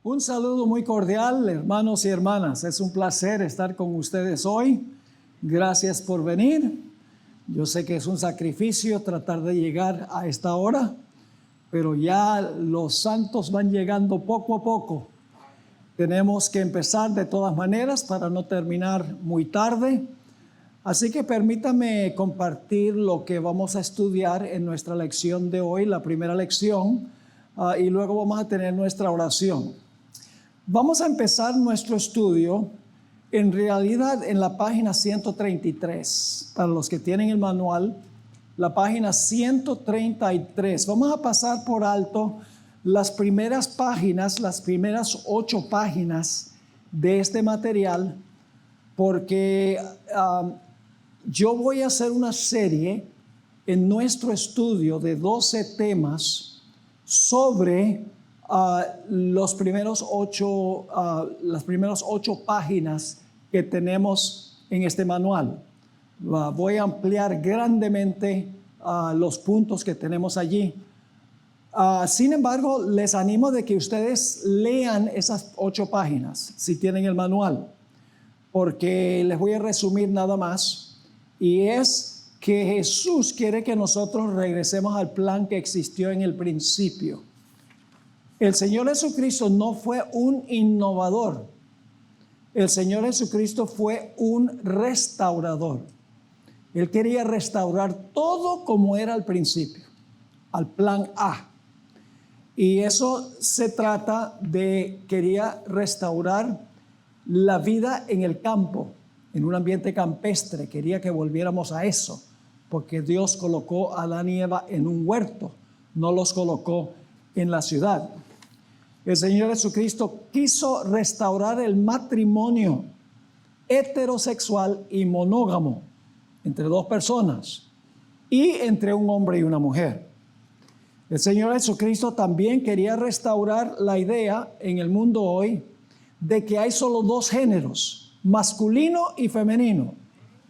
Un saludo muy cordial, hermanos y hermanas. Es un placer estar con ustedes hoy. Gracias por venir. Yo sé que es un sacrificio tratar de llegar a esta hora, pero ya los santos van llegando poco a poco. Tenemos que empezar de todas maneras para no terminar muy tarde. Así que permítame compartir lo que vamos a estudiar en nuestra lección de hoy, la primera lección, y luego vamos a tener nuestra oración. Vamos a empezar nuestro estudio, en realidad en la página 133. Para los que tienen el manual, la página 133. Vamos a pasar por alto las primeras páginas, las primeras 8 páginas de este material, porque yo voy a hacer una serie en nuestro estudio de 12 temas sobre las primeras 8 páginas que tenemos en este manual. Voy a ampliar grandemente los puntos que tenemos allí. Sin embargo, les animo de que ustedes lean esas 8 páginas si tienen el manual, porque les voy a resumir nada más, y es que Jesús quiere que nosotros regresemos al plan que existió en el principio. El Señor Jesucristo no fue un innovador. El Señor Jesucristo fue un restaurador. Él quería restaurar todo como era al principio, al plan A. Y eso se trata de, quería restaurar la vida en el campo, en un ambiente campestre. Quería que volviéramos a eso, porque Dios colocó a Adán y Eva en un huerto, no los colocó en la ciudad. El Señor Jesucristo quiso restaurar el matrimonio heterosexual y monógamo entre 2 personas y entre un hombre y una mujer. El Señor Jesucristo también quería restaurar la idea en el mundo hoy de que hay solo 2 géneros, masculino y femenino.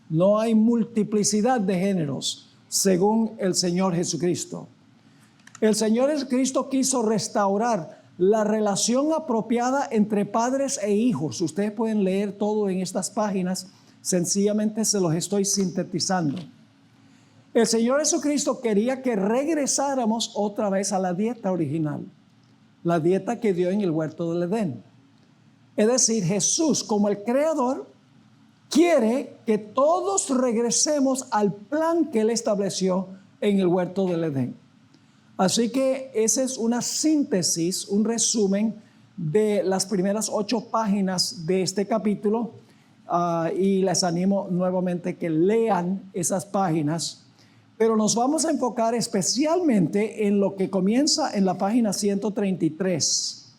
No hay multiplicidad de géneros según el Señor Jesucristo. El Señor Jesucristo quiso restaurar la relación apropiada entre padres e hijos. Ustedes pueden leer todo en estas páginas, sencillamente se los estoy sintetizando. El Señor Jesucristo quería que regresáramos otra vez a la dieta original, la dieta que dio en el huerto del Edén. Es decir, Jesús, como el creador, quiere que todos regresemos al plan que Él estableció en el huerto del Edén. Así que esa es una síntesis, un resumen de las primeras 8 páginas de este capítulo, y les animo nuevamente que lean esas páginas, pero nos vamos a enfocar especialmente en lo que comienza en la página 133.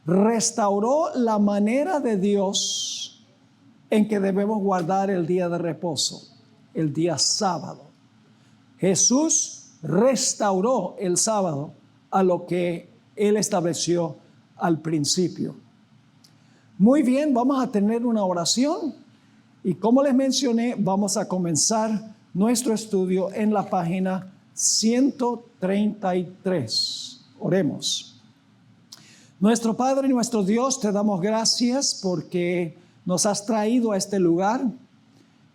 Restauró la manera de Dios en que debemos guardar el día de reposo, el día sábado. Jesús restauró el sábado a lo que Él estableció al principio. Muy bien, vamos a tener una oración y como les mencioné, vamos a comenzar nuestro estudio en la página 133. Oremos. Nuestro Padre y nuestro Dios, te damos gracias porque nos has traído a este lugar.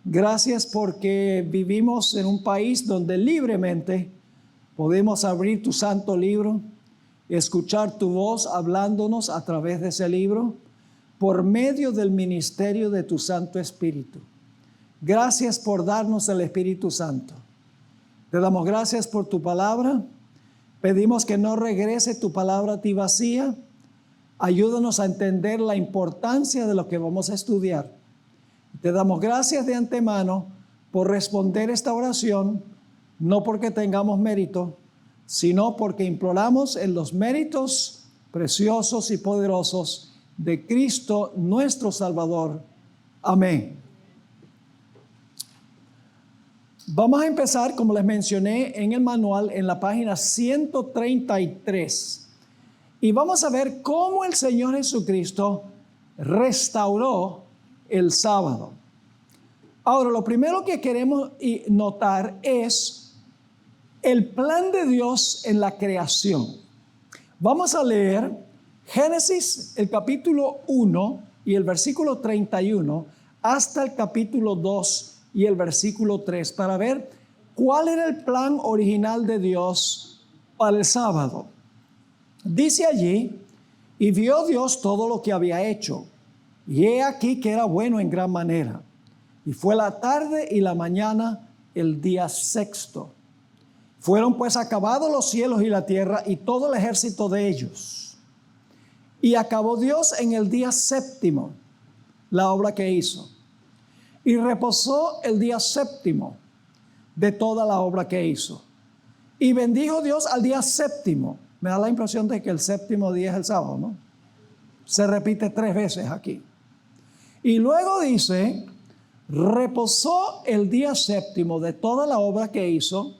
Gracias porque vivimos en un país donde libremente podemos abrir tu santo libro, escuchar tu voz hablándonos a través de ese libro por medio del ministerio de tu Santo Espíritu. Gracias por darnos el Espíritu Santo. Te damos gracias por tu palabra. Pedimos que no regrese tu palabra a ti vacía. Ayúdanos a entender la importancia de lo que vamos a estudiar. Te damos gracias de antemano por responder esta oración, no porque tengamos mérito, sino porque imploramos en los méritos preciosos y poderosos de Cristo nuestro Salvador. Amén. Vamos a empezar, como les mencioné en el manual, en la página 133. Y vamos a ver cómo el Señor Jesucristo restauró el sábado. Ahora, lo primero que queremos notar es el plan de Dios en la creación. Vamos a leer Génesis, el capítulo 1 y el versículo 31, hasta el capítulo 2 y el versículo 3, para ver cuál era el plan original de Dios para el sábado. Dice allí, y vio Dios todo lo que había hecho, y he aquí que era bueno en gran manera. Y fue la tarde y la mañana el día sexto. Fueron pues acabados los cielos y la tierra y todo el ejército de ellos. Y acabó Dios en el día séptimo la obra que hizo. Y reposó el día séptimo de toda la obra que hizo. Y bendijo Dios al día séptimo. Me da la impresión de que el séptimo día es el sábado, ¿no? Se repite 3 veces aquí. Y luego dice, reposó el día séptimo de toda la obra que hizo.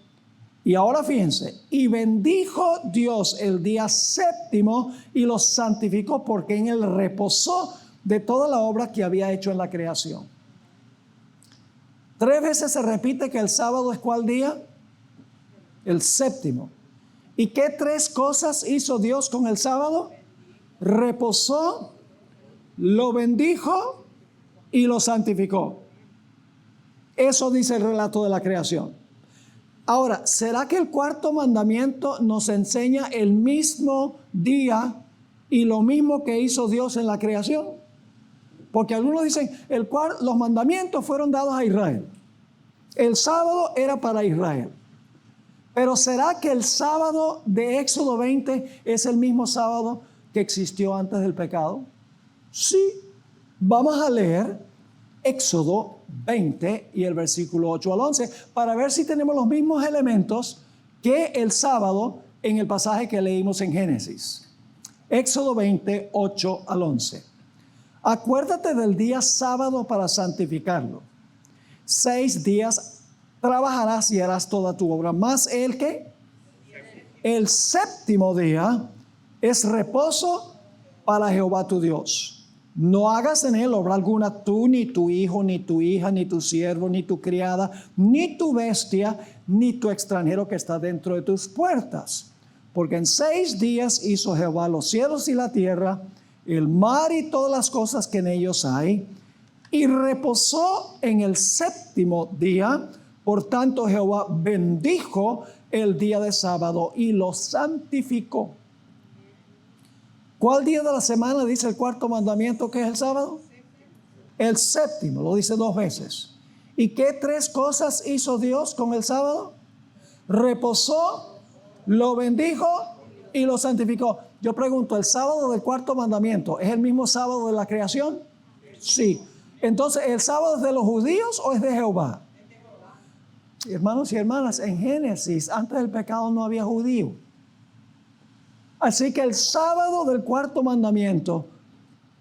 Y ahora fíjense, y bendijo Dios el día séptimo y lo santificó, porque en él reposó de toda la obra que había hecho en la creación. 3 veces se repite que el sábado es ¿cuál día? El séptimo. ¿Y qué 3 cosas hizo Dios con el sábado? Reposó, lo bendijo y lo santificó. Eso dice el relato de la creación. Ahora, ¿será que el cuarto mandamiento nos enseña el mismo día y lo mismo que hizo Dios en la creación? Porque algunos dicen, los mandamientos fueron dados a Israel. El sábado era para Israel. Pero ¿será que el sábado de Éxodo 20 es el mismo sábado que existió antes del pecado? Sí. Vamos a leer Éxodo 20 y el versículo 8 al 11 para ver si tenemos los mismos elementos que el sábado en el pasaje que leímos en Génesis. Éxodo 20, 8 al 11. Acuérdate del día sábado para santificarlo. 6 días trabajarás y harás toda tu obra, más el que el séptimo día es reposo para Jehová tu Dios. No hagas en él obra alguna, tú, ni tu hijo, ni tu hija, ni tu siervo, ni tu criada, ni tu bestia, ni tu extranjero que está dentro de tus puertas. Porque en 6 días hizo Jehová los cielos y la tierra, el mar y todas las cosas que en ellos hay, y reposó en el séptimo día. Por tanto, Jehová bendijo el día de sábado y lo santificó. ¿Cuál día de la semana dice el cuarto mandamiento que es el sábado? El séptimo, lo dice 2 veces. ¿Y qué 3 cosas hizo Dios con el sábado? Reposó, lo bendijo y lo santificó. Yo pregunto, ¿el sábado del cuarto mandamiento es el mismo sábado de la creación? Sí. Entonces, ¿el sábado es de los judíos o es de Jehová? Hermanos y hermanas, en Génesis, antes del pecado no había judío. Así que el sábado del cuarto mandamiento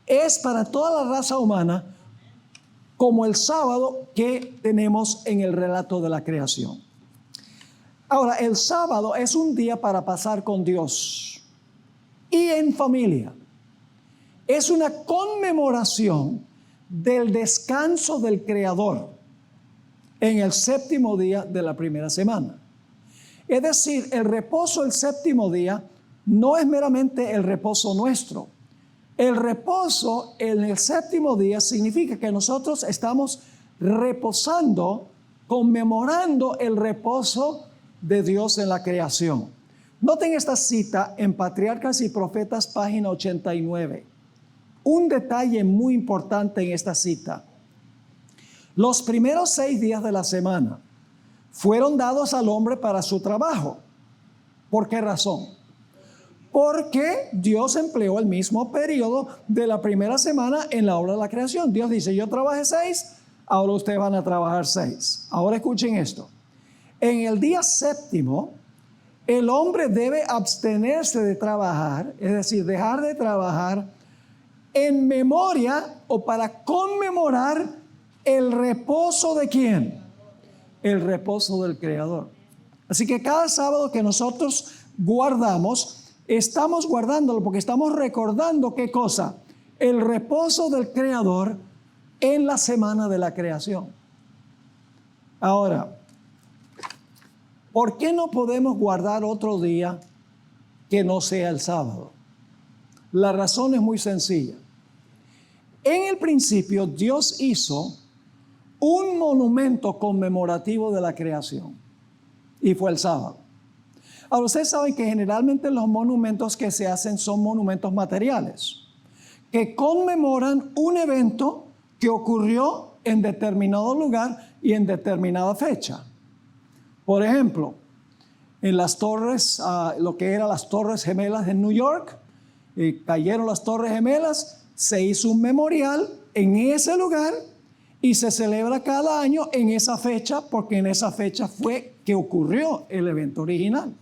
es para toda la raza humana como el sábado que tenemos en el relato de la creación. Ahora, el sábado es un día para pasar con Dios y en familia. Es una conmemoración del descanso del Creador en el séptimo día de la primera semana. Es decir, el reposo el séptimo día no es meramente el reposo nuestro. El reposo en el séptimo día significa que nosotros estamos reposando, conmemorando el reposo de Dios en la creación. Noten esta cita en Patriarcas y Profetas, página 89. Un detalle muy importante en esta cita. Los primeros 6 días de la semana fueron dados al hombre para su trabajo. ¿Por qué razón? Porque Dios empleó el mismo periodo de la primera semana en la obra de la creación. Dios dice, yo trabajé 6, ahora ustedes van a trabajar 6. Ahora escuchen esto. En el día séptimo, el hombre debe abstenerse de trabajar, es decir, dejar de trabajar en memoria o para conmemorar el reposo de ¿quién? El reposo del Creador. Así que cada sábado que nosotros guardamos, estamos guardándolo porque estamos recordando ¿qué cosa? El reposo del Creador en la semana de la creación. Ahora, ¿por qué no podemos guardar otro día que no sea el sábado? La razón es muy sencilla. En el principio, Dios hizo un monumento conmemorativo de la creación, y fue el sábado. Ahora, ustedes saben que generalmente los monumentos que se hacen son monumentos materiales, que conmemoran un evento que ocurrió en determinado lugar y en determinada fecha. Por ejemplo, en las torres, lo que eran las Torres Gemelas en New York, cayeron las Torres Gemelas, se hizo un memorial en ese lugar y se celebra cada año en esa fecha, porque en esa fecha fue que ocurrió el evento original,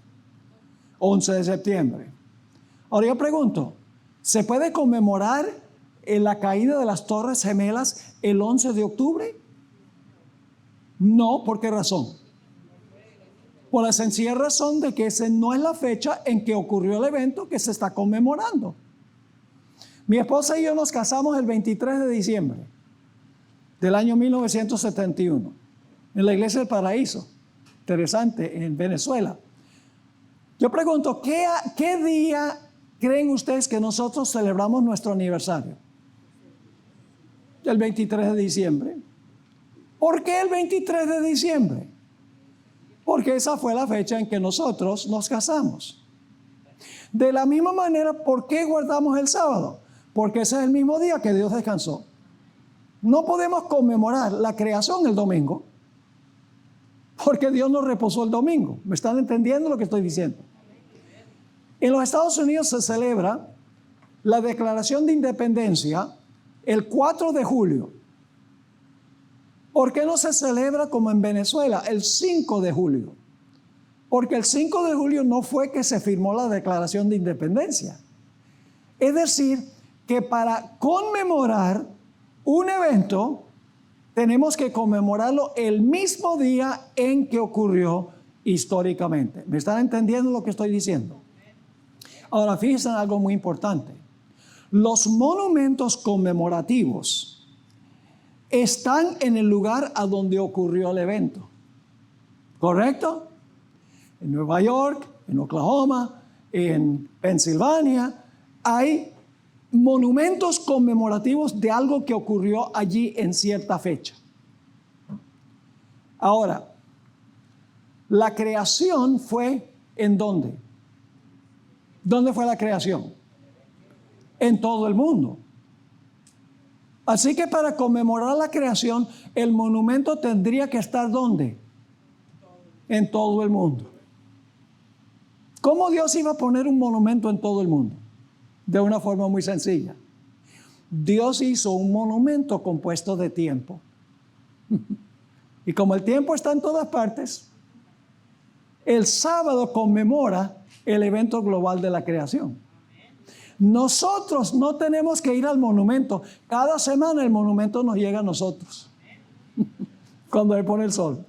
11 de septiembre. Ahora yo pregunto, ¿se puede conmemorar la caída de las Torres Gemelas el 11 de octubre? No, ¿por qué razón? Por la sencilla razón de que esa no es la fecha en que ocurrió el evento que se está conmemorando. Mi esposa y yo nos casamos el 23 de diciembre del año 1971 en la Iglesia del Paraíso, interesante, en Venezuela. Yo pregunto, ¿qué día creen ustedes que nosotros celebramos nuestro aniversario? El 23 de diciembre. ¿Por qué el 23 de diciembre? Porque esa fue la fecha en que nosotros nos casamos. De la misma manera, ¿por qué guardamos el sábado? Porque ese es el mismo día que Dios descansó. No podemos conmemorar la creación el domingo, porque Dios nos reposó el domingo. ¿Me están entendiendo lo que estoy diciendo? En los Estados Unidos se celebra la Declaración de Independencia el 4 de julio. ¿Por qué no se celebra como en Venezuela el 5 de julio? Porque el 5 de julio no fue que se firmó la Declaración de Independencia. Es decir, que para conmemorar un evento, tenemos que conmemorarlo el mismo día en que ocurrió históricamente. ¿Me están entendiendo lo que estoy diciendo? Ahora, fíjense en algo muy importante. Los monumentos conmemorativos están en el lugar a donde ocurrió el evento. ¿Correcto? En Nueva York, en Oklahoma, en Pensilvania, hay monumentos conmemorativos de algo que ocurrió allí en cierta fecha. Ahora, la creación fue ¿en dónde? ¿Dónde fue la creación? En todo el mundo. Así que para conmemorar la creación, el monumento tendría que estar ¿dónde? En todo el mundo. ¿Cómo Dios iba a poner un monumento en todo el mundo? De una forma muy sencilla. Dios hizo un monumento compuesto de tiempo. Y como el tiempo está en todas partes, el sábado conmemora el evento global de la creación. Nosotros no tenemos que ir al monumento. Cada semana el monumento nos llega a nosotros. Cuando le pone el sol.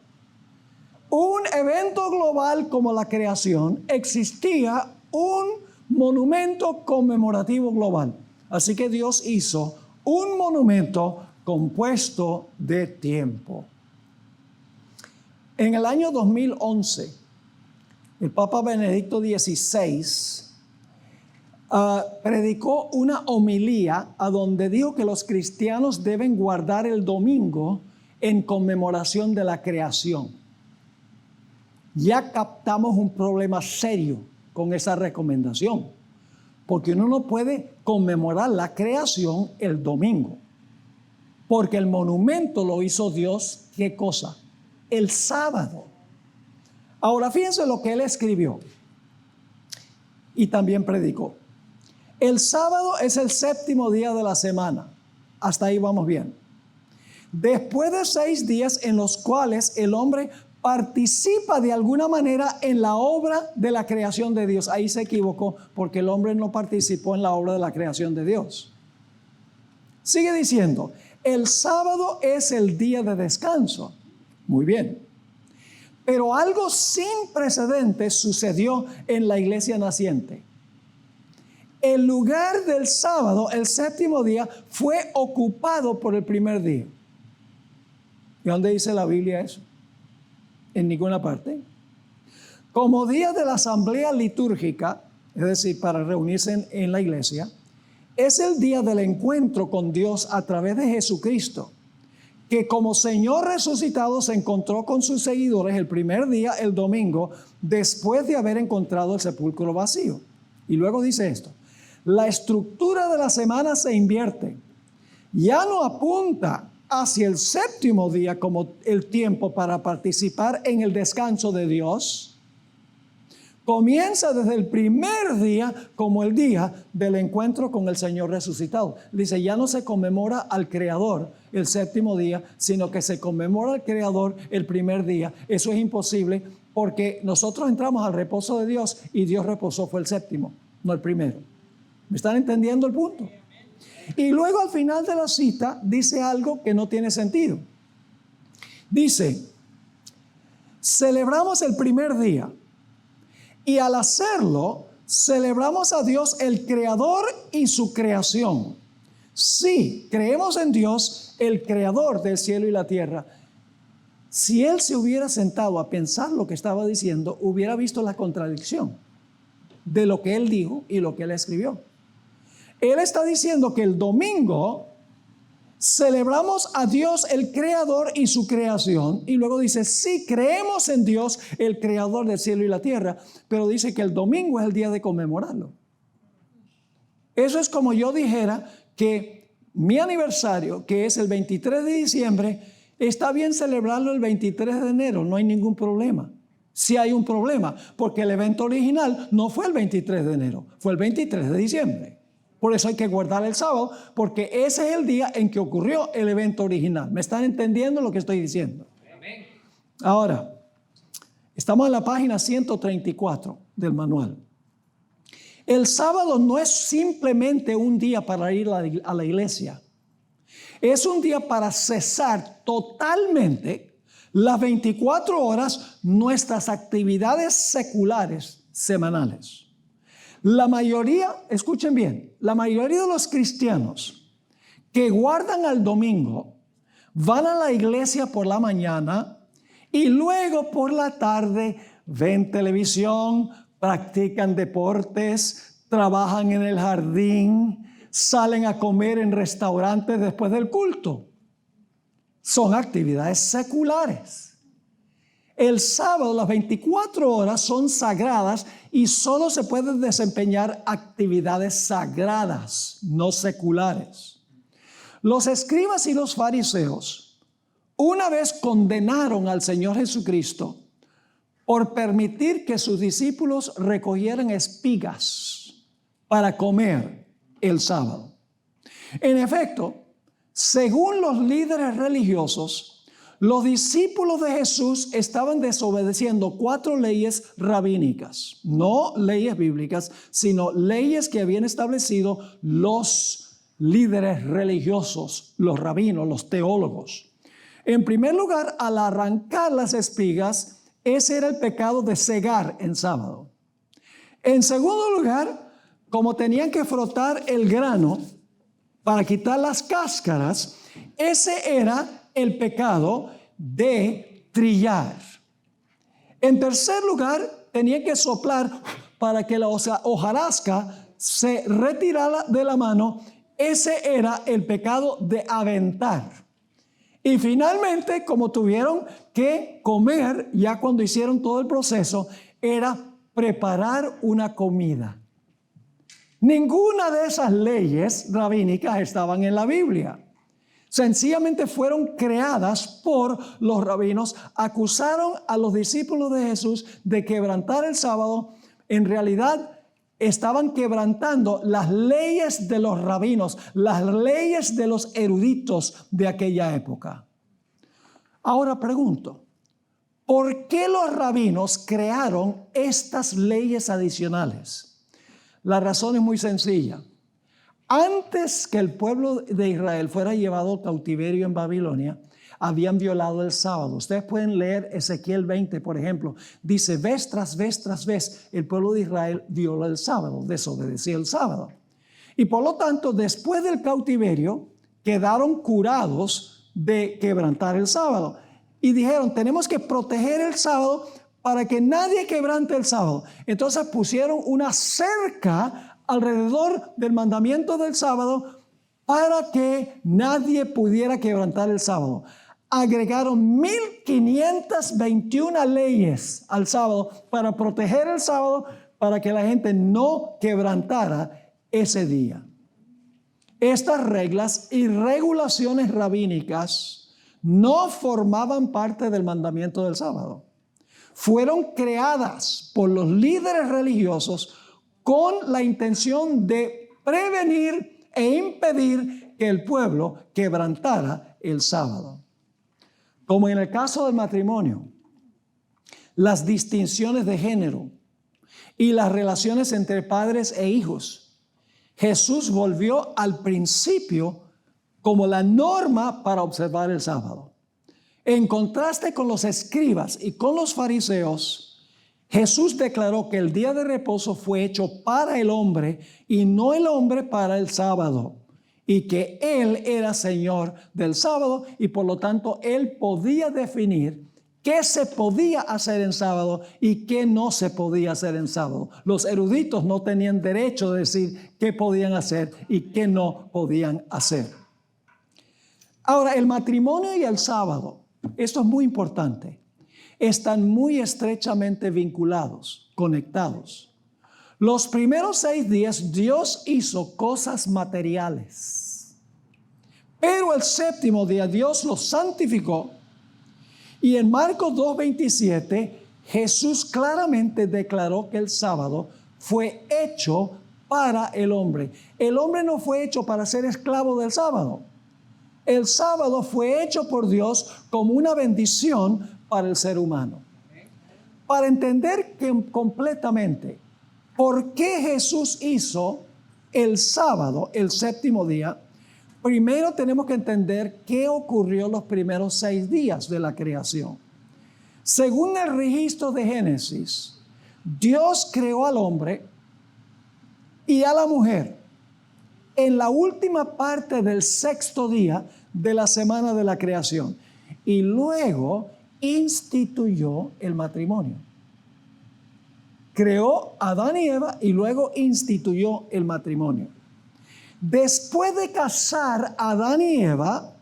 Un evento global como la creación, existía un monumento conmemorativo global. Así que Dios hizo un monumento compuesto de tiempo. En el año 2011, el Papa Benedicto XVI predicó una homilía a donde dijo que los cristianos deben guardar el domingo en conmemoración de la creación. Ya captamos un problema serio con esa recomendación, porque uno no puede conmemorar la creación el domingo, porque el monumento lo hizo Dios, ¿qué cosa? El sábado. Ahora fíjense lo que él escribió y también predicó. El sábado es el séptimo día de la semana. Hasta ahí vamos bien. Después de 6 días en los cuales el hombre participa de alguna manera en la obra de la creación de Dios. Ahí se equivocó, porque el hombre no participó en la obra de la creación de Dios. Sigue diciendo, el sábado es el día de descanso. Muy bien. Pero algo sin precedentes sucedió en la iglesia naciente. El lugar del sábado, el séptimo día, fue ocupado por el primer día. ¿Y dónde dice la Biblia eso? En ninguna parte. Como día de la asamblea litúrgica, es decir, para reunirse en la iglesia, es el día del encuentro con Dios a través de Jesucristo, que como Señor resucitado se encontró con sus seguidores el primer día, el domingo, después de haber encontrado el sepulcro vacío. Y luego dice esto: la estructura de la semana se invierte. Ya no apunta hacia el séptimo día como el tiempo para participar en el descanso de Dios. Comienza desde el primer día como el día del encuentro con el Señor resucitado. Dice, ya no se conmemora al Creador el séptimo día, sino que se conmemora al Creador el primer día. Eso es imposible porque nosotros entramos al reposo de Dios y Dios reposó fue el séptimo, no el primero. ¿Me están entendiendo el punto? Y luego al final de la cita dice algo que no tiene sentido. Dice, celebramos el primer día. Y al hacerlo, celebramos a Dios, el Creador y su creación. Sí, creemos en Dios, el Creador del cielo y la tierra. Si Él se hubiera sentado a pensar lo que estaba diciendo, hubiera visto la contradicción de lo que Él dijo y lo que Él escribió. Él está diciendo que el domingo celebramos a Dios, el Creador y su creación. Y luego dice, sí, creemos en Dios, el Creador del cielo y la tierra. Pero dice que el domingo es el día de conmemorarlo. Eso es como yo dijera que mi aniversario, que es el 23 de diciembre, está bien celebrarlo el 23 de enero. No hay ningún problema. Sí hay un problema, porque el evento original no fue el 23 de enero, fue el 23 de diciembre. Por eso hay que guardar el sábado, porque ese es el día en que ocurrió el evento original. ¿Me están entendiendo lo que estoy diciendo? Amén. Ahora, estamos en la página 134 del manual. El sábado no es simplemente un día para ir a la iglesia. Es un día para cesar totalmente las 24 horas nuestras actividades seculares semanales. La mayoría, escuchen bien, la mayoría de los cristianos que guardan al domingo van a la iglesia por la mañana y luego por la tarde ven televisión, practican deportes, trabajan en el jardín, salen a comer en restaurantes después del culto. Son actividades seculares. El sábado, las 24 horas son sagradas y solo se pueden desempeñar actividades sagradas, no seculares. Los escribas y los fariseos una vez condenaron al Señor Jesucristo por permitir que sus discípulos recogieran espigas para comer el sábado. En efecto, según los líderes religiosos, los discípulos de Jesús estaban desobedeciendo 4 leyes rabínicas, no leyes bíblicas, sino leyes que habían establecido los líderes religiosos, los rabinos, los teólogos. En primer lugar, al arrancar las espigas, ese era el pecado de cegar en sábado. En segundo lugar, como tenían que frotar el grano para quitar las cáscaras, ese era el pecado de trillar. En tercer lugar, tenía que soplar para que la hojarasca se retirara de la mano. Ese era el pecado de aventar. Y finalmente, como tuvieron que comer, ya cuando hicieron todo el proceso, era preparar una comida. Ninguna de esas leyes rabínicas estaban en la Biblia. Sencillamente fueron creadas por los rabinos. Acusaron a los discípulos de Jesús de quebrantar el sábado. En realidad estaban quebrantando las leyes de los rabinos, las leyes de los eruditos de aquella época. Ahora pregunto, ¿por qué los rabinos crearon estas leyes adicionales? La razón es muy sencilla. Antes que el pueblo de Israel fuera llevado al cautiverio en Babilonia, habían violado el sábado. Ustedes pueden leer Ezequiel 20, por ejemplo. Dice, vez tras vez tras vez, el pueblo de Israel violó el sábado, desobedeció el sábado. Y por lo tanto, después del cautiverio, quedaron curados de quebrantar el sábado. Y dijeron, tenemos que proteger el sábado para que nadie quebrante el sábado. Entonces pusieron una cerca alrededor del mandamiento del sábado para que nadie pudiera quebrantar el sábado. Agregaron 1521 leyes al sábado para proteger el sábado, para que la gente no quebrantara ese día. Estas reglas y regulaciones rabínicas no formaban parte del mandamiento del sábado. Fueron creadas por los líderes religiosos con la intención de prevenir e impedir que el pueblo quebrantara el sábado. Como en el caso del matrimonio, las distinciones de género y las relaciones entre padres e hijos, Jesús volvió al principio como la norma para observar el sábado. En contraste con los escribas y con los fariseos, Jesús declaró que el día de reposo fue hecho para el hombre y no el hombre para el sábado, y que Él era Señor del sábado y por lo tanto Él podía definir qué se podía hacer en sábado y qué no se podía hacer en sábado. Los eruditos no tenían derecho de decir qué podían hacer y qué no podían hacer. Ahora, el matrimonio y el sábado, esto es muy importante, están muy estrechamente vinculados, conectados. Los primeros 6 días Dios hizo cosas materiales, pero el séptimo día Dios los santificó. Y en Marcos 2:27, Jesús claramente declaró que el sábado fue hecho para el hombre. El hombre no fue hecho para ser esclavo del sábado. El sábado fue hecho por Dios como una bendición para el ser humano. Para entender completamente por qué Jesús hizo el sábado, el séptimo día, primero tenemos que entender qué ocurrió los primeros 6 días de la creación. Según el registro de Génesis, Dios creó al hombre y a la mujer en la última parte del 6º día de la semana de la creación y luego instituyó el matrimonio. Creó a Adán y Eva y luego instituyó el matrimonio. Después de casar a Adán y Eva,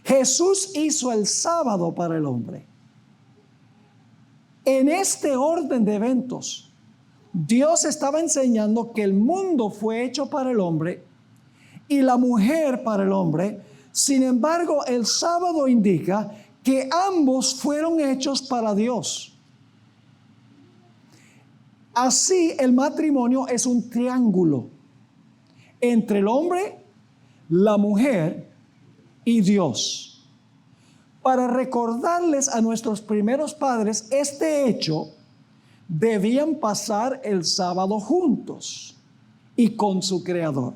Jesús hizo el sábado para el hombre. En este orden de eventos, Dios estaba enseñando que el mundo fue hecho para el hombre y la mujer para el hombre. Sin embargo, el sábado indica que ambos fueron hechos para Dios. Así, el matrimonio es un triángulo entre el hombre, la mujer y Dios. Para recordarles a nuestros primeros padres este hecho, debían pasar el sábado juntos y con su Creador.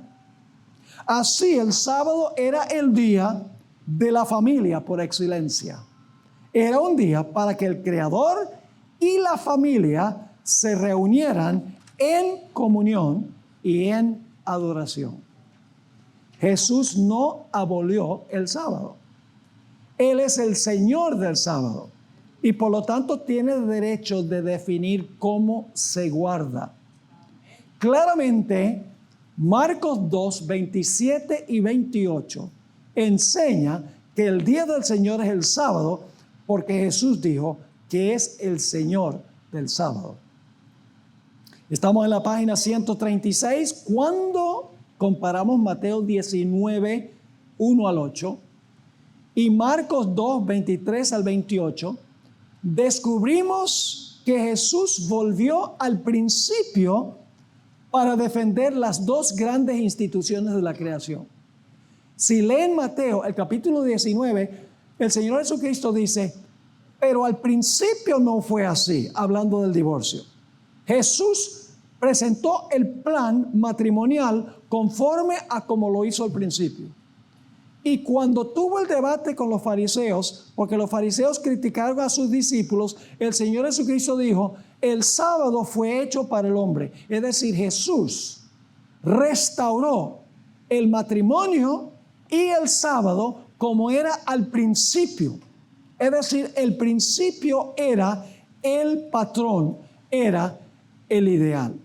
Así, el sábado era el día de la familia por excelencia. Era un día para que el Creador y la familia se reunieran en comunión y en adoración. Jesús no abolió el sábado. Él es el Señor del sábado y por lo tanto tiene derecho de definir cómo se guarda. Claramente, Marcos 2, 27 y 28 enseña que el día del Señor es el sábado porque Jesús dijo que es el Señor del sábado. Estamos en la página 136 cuando comparamos Mateo 19, 1 al 8 y Marcos 2, 23 al 28, descubrimos que Jesús volvió al principio para defender las 2 grandes instituciones de la creación. Si leen Mateo, el capítulo 19, el Señor Jesucristo dice, pero al principio no fue así, hablando del divorcio. Jesús presentó el plan matrimonial conforme a como lo hizo al principio. Y cuando tuvo el debate con los fariseos, porque los fariseos criticaron a sus discípulos, el Señor Jesucristo dijo, el sábado fue hecho para el hombre. Es decir, Jesús restauró el matrimonio y el sábado como era al principio. Es decir, el principio era el patrón, era el ideal.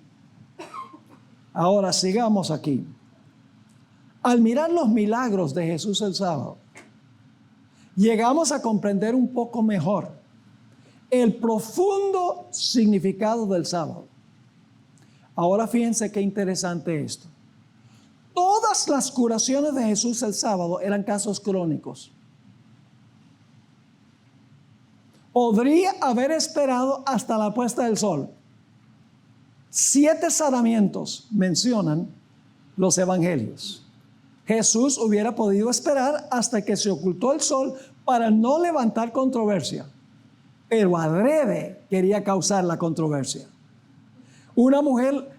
Ahora sigamos aquí. Al mirar los milagros de Jesús el sábado, llegamos a comprender un poco mejor el profundo significado del sábado. Ahora fíjense qué interesante esto. Todas las curaciones de Jesús el sábado eran casos crónicos. Podría haber esperado hasta la puesta del sol. 7 sanamientos mencionan los evangelios. Jesús hubiera podido esperar hasta que se ocultó el sol para no levantar controversia, pero adrede quería causar la controversia. Una mujer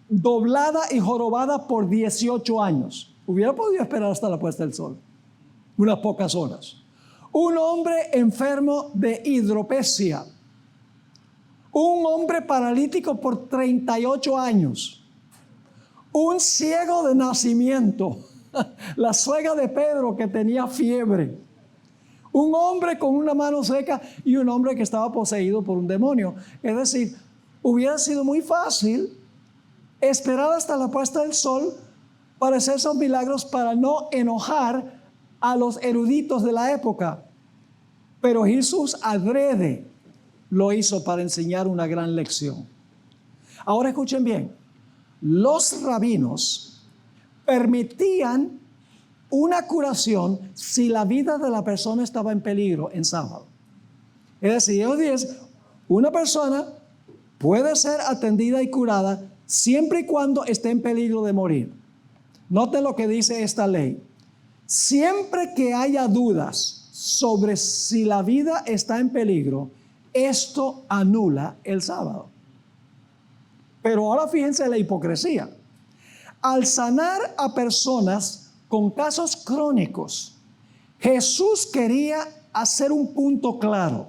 doblada y jorobada por 18 años hubiera podido esperar hasta la puesta del sol, unas pocas horas. Un hombre enfermo de hidropesia, un hombre paralítico por 38 años, un ciego de nacimiento, la suegra de Pedro que tenía fiebre, un hombre con una mano seca y un hombre que estaba poseído por un demonio. Es decir, hubiera sido muy fácil esperar hasta la puesta del sol para hacer esos milagros, para no enojar a los eruditos de la época. Pero Jesús adrede lo hizo para enseñar una gran lección. Ahora escuchen bien. Los rabinos permitían una curación si la vida de la persona estaba en peligro en sábado. Es decir, ellos dicen, una persona puede ser atendida y curada siempre y cuando esté en peligro de morir. Noten lo que dice esta ley. Siempre que haya dudas sobre si la vida está en peligro, esto anula el sábado. Pero ahora fíjense la hipocresía. Al sanar a personas con casos crónicos, Jesús quería hacer un punto claro.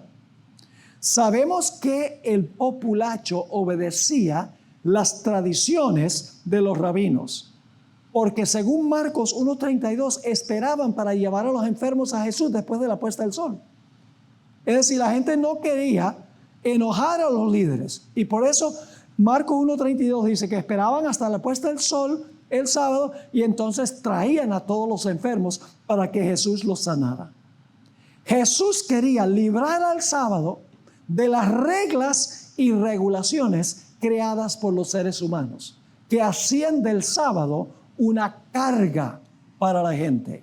Sabemos que el populacho obedecía las tradiciones de los rabinos, porque según Marcos 1:32 esperaban para llevar a los enfermos a Jesús después de la puesta del sol. Es decir, la gente no quería enojar a los líderes, y por eso Marcos 1:32 dice que esperaban hasta la puesta del sol el sábado y entonces traían a todos los enfermos para que Jesús los sanara. Jesús quería librar al sábado de las reglas y regulaciones creadas por los seres humanos, que hacían del sábado una carga para la gente.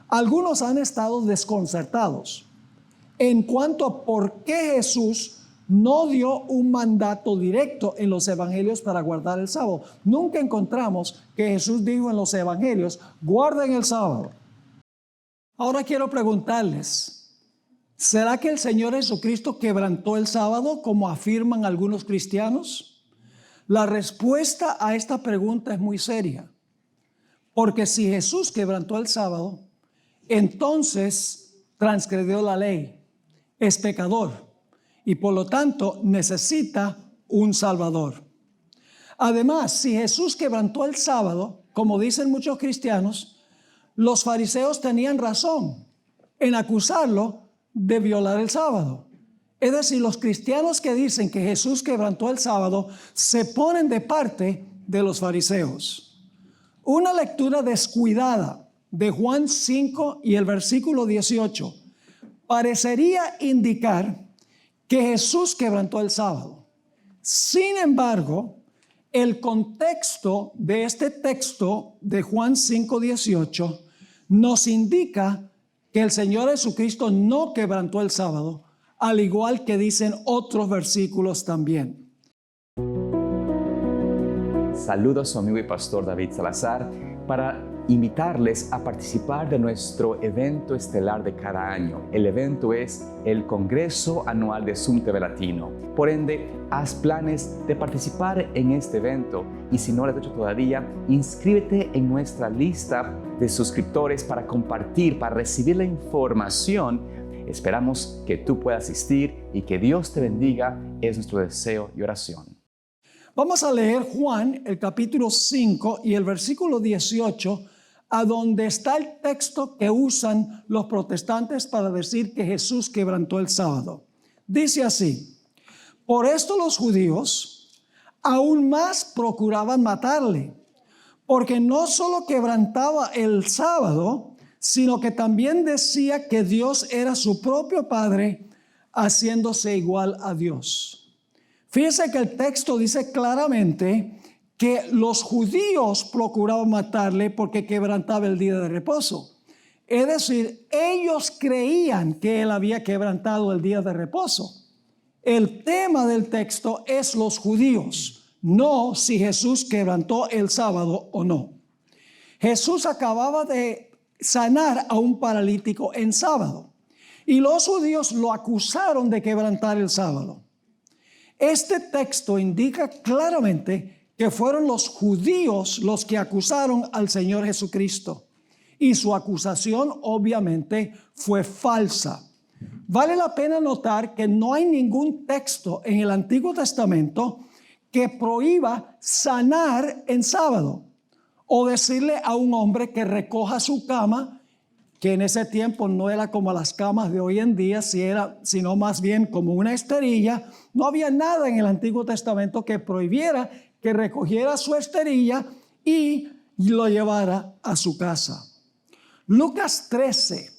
Algunos han estado desconcertados en cuanto a por qué Jesús no dio un mandato directo en los evangelios para guardar el sábado. Nunca encontramos que Jesús dijo en los evangelios, guarden el sábado. Ahora quiero preguntarles, ¿será que el Señor Jesucristo quebrantó el sábado como afirman algunos cristianos? La respuesta a esta pregunta es muy seria, porque si Jesús quebrantó el sábado, entonces transgredió la ley, es pecador y por lo tanto necesita un Salvador. Además, si Jesús quebrantó el sábado, como dicen muchos cristianos, los fariseos tenían razón en acusarlo de violar el sábado. Es decir, los cristianos que dicen que Jesús quebrantó el sábado se ponen de parte de los fariseos. Una lectura descuidada de Juan 5 y el versículo 18 parecería indicar que Jesús quebrantó el sábado. Sin embargo, el contexto de este texto de Juan 5:18 nos indica que el Señor Jesucristo no quebrantó el sábado, al igual que dicen otros versículos también. Saludos a su amigo y pastor David Salazar para invitarles a participar de nuestro evento estelar de cada año. El evento es el Congreso Anual de Sumteve Latino. Por ende, haz planes de participar en este evento y si no lo has hecho todavía, inscríbete en nuestra lista de suscriptores para compartir, para recibir la información. Esperamos que tú puedas asistir y que Dios te bendiga, es nuestro deseo y oración. Vamos a leer Juan, el capítulo 5 y el versículo 18, a donde está el texto que usan los protestantes para decir que Jesús quebrantó el sábado. Dice así: por esto los judíos, aún más procuraban matarle, porque no solo quebrantaba el sábado, sino que también decía que Dios era su propio Padre, haciéndose igual a Dios. Fíjense que el texto dice claramente que los judíos procuraban matarle porque quebrantaba el día de reposo. Es decir, ellos creían que él había quebrantado el día de reposo. El tema del texto es los judíos, no si Jesús quebrantó el sábado o no. Jesús acababa de sanar a un paralítico en sábado y los judíos lo acusaron de quebrantar el sábado. Este texto indica claramente que fueron los judíos los que acusaron al Señor Jesucristo y su acusación obviamente fue falsa. Vale la pena notar que no hay ningún texto en el Antiguo Testamento que prohíba sanar en sábado o decirle a un hombre que recoja su cama, que en ese tiempo no era como las camas de hoy en día, sino más bien como una esterilla. No había nada en el Antiguo Testamento que prohibiera que recogiera su esterilla y lo llevara a su casa. Lucas 13,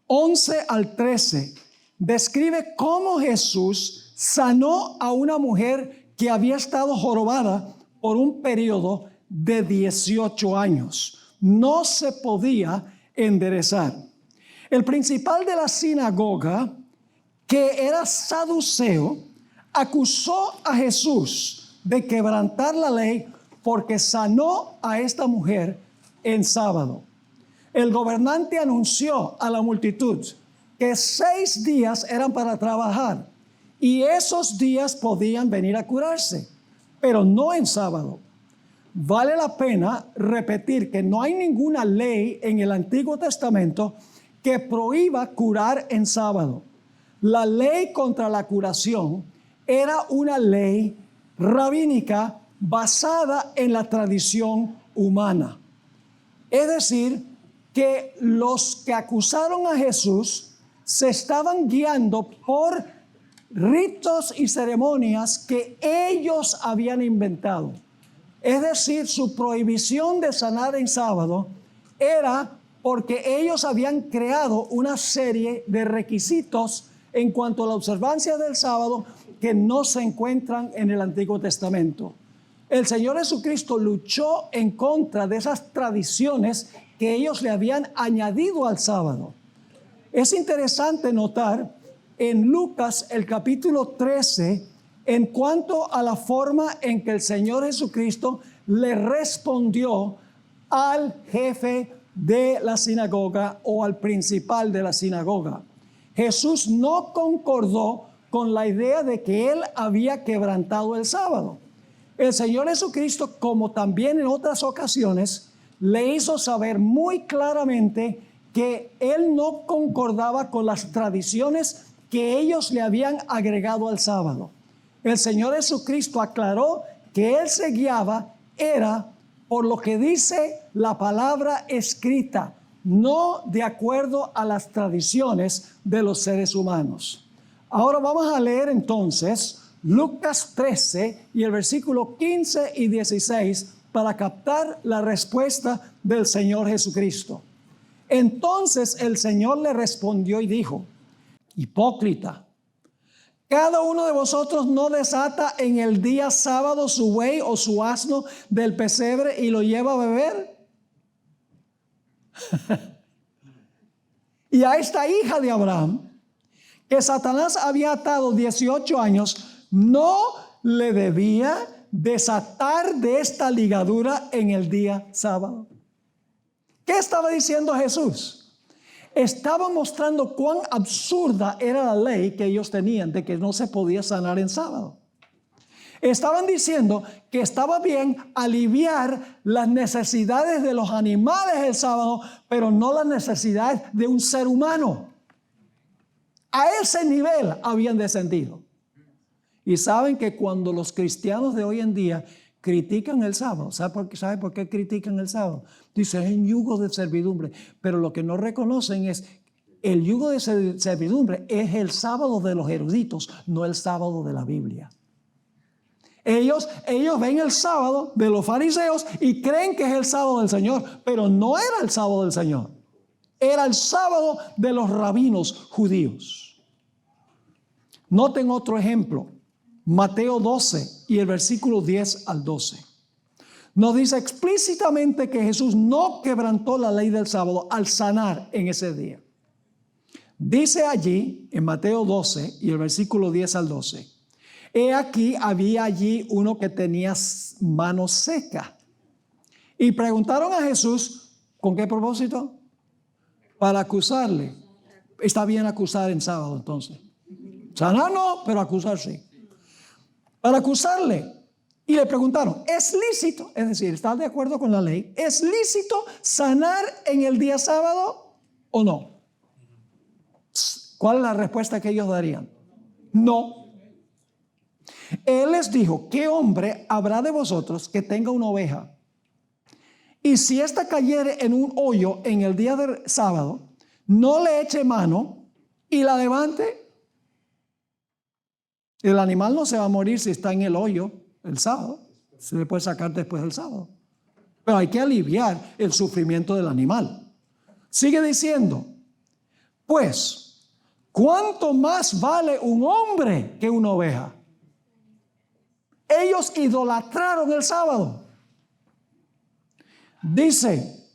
11 al 13, describe cómo Jesús sanó a una mujer que había estado jorobada por un periodo de 18 años. No se podía enderezar. El principal de la sinagoga, que era saduceo, acusó a Jesús de quebrantar la ley porque sanó a esta mujer en sábado. El gobernante anunció a la multitud que 6 días eran para trabajar y esos días podían venir a curarse, pero no en sábado. Vale la pena repetir que no hay ninguna ley en el Antiguo Testamento que prohíba curar en sábado. La ley contra la curación era una ley rabínica basada en la tradición humana. Es decir, que los que acusaron a Jesús se estaban guiando por ritos y ceremonias que ellos habían inventado. Es decir, su prohibición de sanar en sábado era porque ellos habían creado una serie de requisitos en cuanto a la observancia del sábado que no se encuentran en el Antiguo Testamento. El Señor Jesucristo luchó en contra de esas tradiciones que ellos le habían añadido al sábado. Es interesante notar en Lucas el capítulo 13 en cuanto a la forma en que el Señor Jesucristo le respondió al jefe de la sinagoga o al principal de la sinagoga. Jesús no concordó con la idea de que él había quebrantado el sábado. El Señor Jesucristo, como también en otras ocasiones, le hizo saber muy claramente que él no concordaba con las tradiciones que ellos le habían agregado al sábado. El Señor Jesucristo aclaró que él se guiaba era por lo que dice la palabra escrita, no de acuerdo a las tradiciones de los seres humanos. Ahora vamos a leer entonces Lucas 13 y el versículo 15 y 16 para captar la respuesta del Señor Jesucristo. Entonces el Señor le respondió y dijo: hipócrita, ¿cada uno de vosotros no desata en el día sábado su buey o su asno del pesebre y lo lleva a beber? Y a esta hija de Abraham, que Satanás había atado 18 años, ¿no le debía desatar de esta ligadura en el día sábado? ¿Qué estaba diciendo Jesús? Estaba mostrando cuán absurda era la ley que ellos tenían de que no se podía sanar en sábado. Estaban diciendo que estaba bien aliviar las necesidades de los animales el sábado, pero no las necesidades de un ser humano. A ese nivel habían descendido. Y saben que cuando los cristianos de hoy en día critican el sábado, ¿sabe por qué critican el sábado? Dicen, es un yugo de servidumbre, pero lo que no reconocen es el yugo de servidumbre es el sábado de los eruditos, no el sábado de la Biblia. Ellos ven el sábado de los fariseos y creen que es el sábado del Señor, pero no era el sábado del Señor. Era el sábado de los rabinos judíos. Noten otro ejemplo. Mateo 12 y el versículo 10 al 12. Nos dice explícitamente que Jesús no quebrantó la ley del sábado al sanar en ese día. Dice allí, en Mateo 12 y el versículo 10 al 12, he aquí, había allí uno que tenía mano seca. Y preguntaron a Jesús, ¿con qué propósito? Para acusarle. Está bien acusar en sábado entonces. Sanar no, pero acusar sí. Para acusarle. Y le preguntaron, ¿es lícito? Es decir, ¿estás de acuerdo con la ley? ¿Es lícito sanar en el día sábado o no? ¿Cuál es la respuesta que ellos darían? No. Él les dijo, ¿qué hombre habrá de vosotros que tenga una oveja? Y si ésta cayere en un hoyo en el día del sábado, no le eche mano y la levante. El animal no se va a morir si está en el hoyo el sábado. Se le puede sacar después del sábado. Pero hay que aliviar el sufrimiento del animal. Sigue diciendo, pues, ¿cuánto más vale un hombre que una oveja? Ellos idolatraron el sábado. Dice,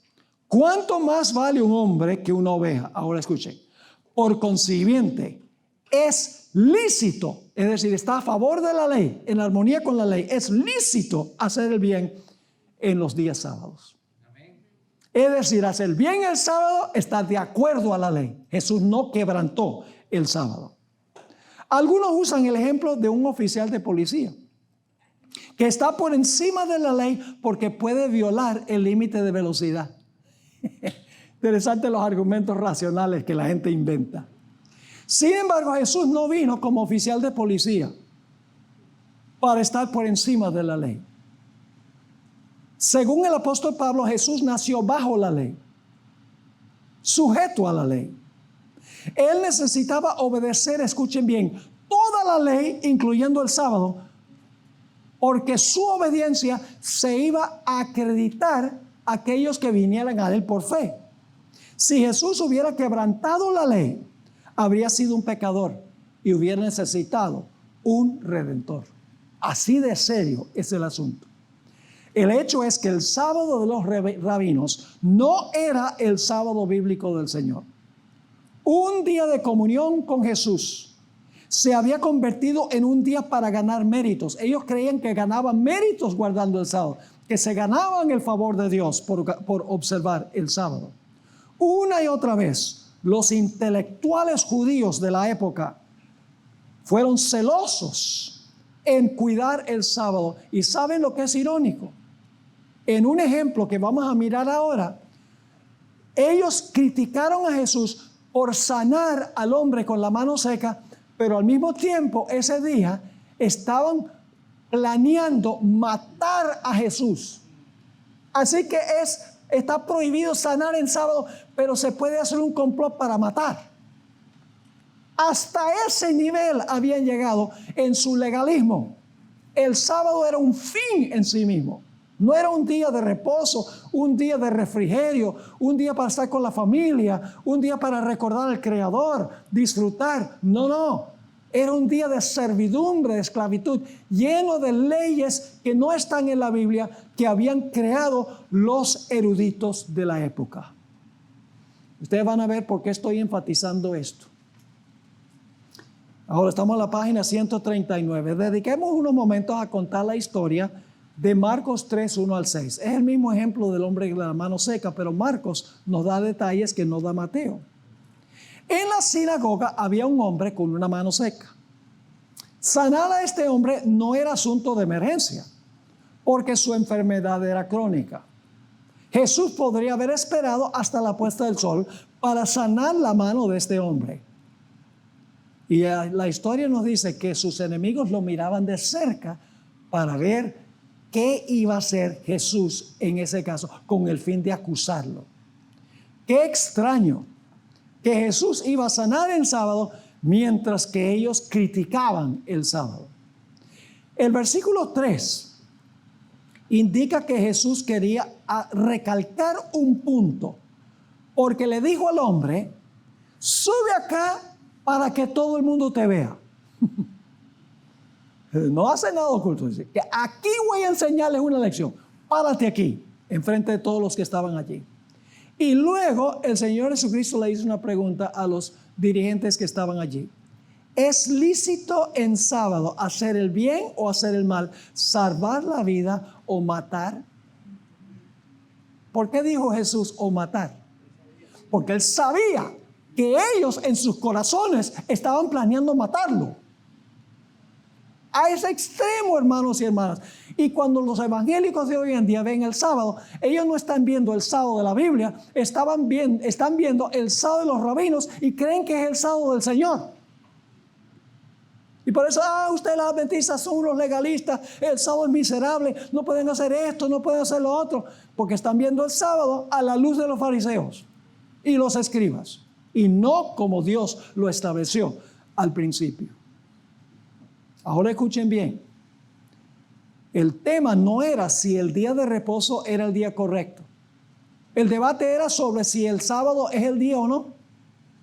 ¿cuánto más vale un hombre que una oveja? Ahora escuchen. Por consiguiente, es lícito, es decir, está a favor de la ley, en armonía con la ley, es lícito hacer el bien en los días sábados. Es decir, hacer el bien el sábado está de acuerdo a la ley. Jesús no quebrantó el sábado. Algunos usan el ejemplo de un oficial de policía que está por encima de la ley porque puede violar el límite de velocidad. Interesante los argumentos racionales que la gente inventa. Sin embargo, Jesús no vino como oficial de policía para estar por encima de la ley. Según el apóstol Pablo, Jesús nació bajo la ley, sujeto a la ley. Él necesitaba obedecer, escuchen bien, toda la ley, incluyendo el sábado, porque su obediencia se iba a acreditar a aquellos que vinieran a él por fe. Si Jesús hubiera quebrantado la ley, habría sido un pecador y hubiera necesitado un redentor. Así de serio es el asunto. El hecho es que el sábado de los rabinos no era el sábado bíblico del Señor. Un día de comunión con Jesús se había convertido en un día para ganar méritos. Ellos creían que ganaban méritos guardando el sábado, que se ganaban el favor de Dios por observar el sábado. Una y otra vez, los intelectuales judíos de la época fueron celosos en cuidar el sábado. ¿Y saben lo que es irónico? En un ejemplo que vamos a mirar ahora, ellos criticaron a Jesús por sanar al hombre con la mano seca, pero al mismo tiempo ese día estaban planeando matar a Jesús. Así que está prohibido sanar en sábado, pero se puede hacer un complot para matar. Hasta ese nivel habían llegado en su legalismo. El sábado era un fin en sí mismo. No era un día de reposo, un día de refrigerio, un día para estar con la familia, un día para recordar al Creador, disfrutar. No. Era un día de servidumbre, de esclavitud, lleno de leyes que no están en la Biblia, que habían creado los eruditos de la época. Ustedes van a ver por qué estoy enfatizando esto. Ahora estamos en la página 139. Dediquemos unos momentos a contar la historia de Marcos 3, 1 al 6. Es el mismo ejemplo del hombre de la mano seca, pero Marcos nos da detalles que no da Mateo. En la sinagoga había un hombre con una mano seca. Sanar a este hombre no era asunto de emergencia, porque su enfermedad era crónica. Jesús podría haber esperado hasta la puesta del sol para sanar la mano de este hombre. Y la historia nos dice que sus enemigos lo miraban de cerca para ver qué iba a hacer Jesús en ese caso, con el fin de acusarlo. Qué extraño que Jesús iba a sanar en sábado mientras que ellos criticaban el sábado. El versículo 3 indica que Jesús quería recalcar un punto, porque le dijo al hombre: sube acá para que todo el mundo te vea. No hace nada oculto, dice que aquí voy a enseñarles una lección. Párate aquí, enfrente de todos los que estaban allí. Y luego el Señor Jesucristo le hizo una pregunta a los dirigentes que estaban allí: ¿es lícito en sábado hacer el bien o hacer el mal, salvar la vida o matar? ¿Por qué dijo Jesús o matar? Porque él sabía que ellos en sus corazones estaban planeando matarlo. A ese extremo, hermanos y hermanas. Y cuando los evangélicos de hoy en día ven el sábado, ellos no están viendo el sábado de la Biblia, están viendo el sábado de los rabinos y creen que es el sábado del Señor. Y por eso, ustedes las adventistas son unos legalistas, el sábado es miserable, no pueden hacer esto, no pueden hacer lo otro, porque están viendo el sábado a la luz de los fariseos y los escribas, y no como Dios lo estableció al principio. Ahora escuchen bien, el tema no era si el día de reposo era el día correcto. El debate era sobre si el sábado es el día o no.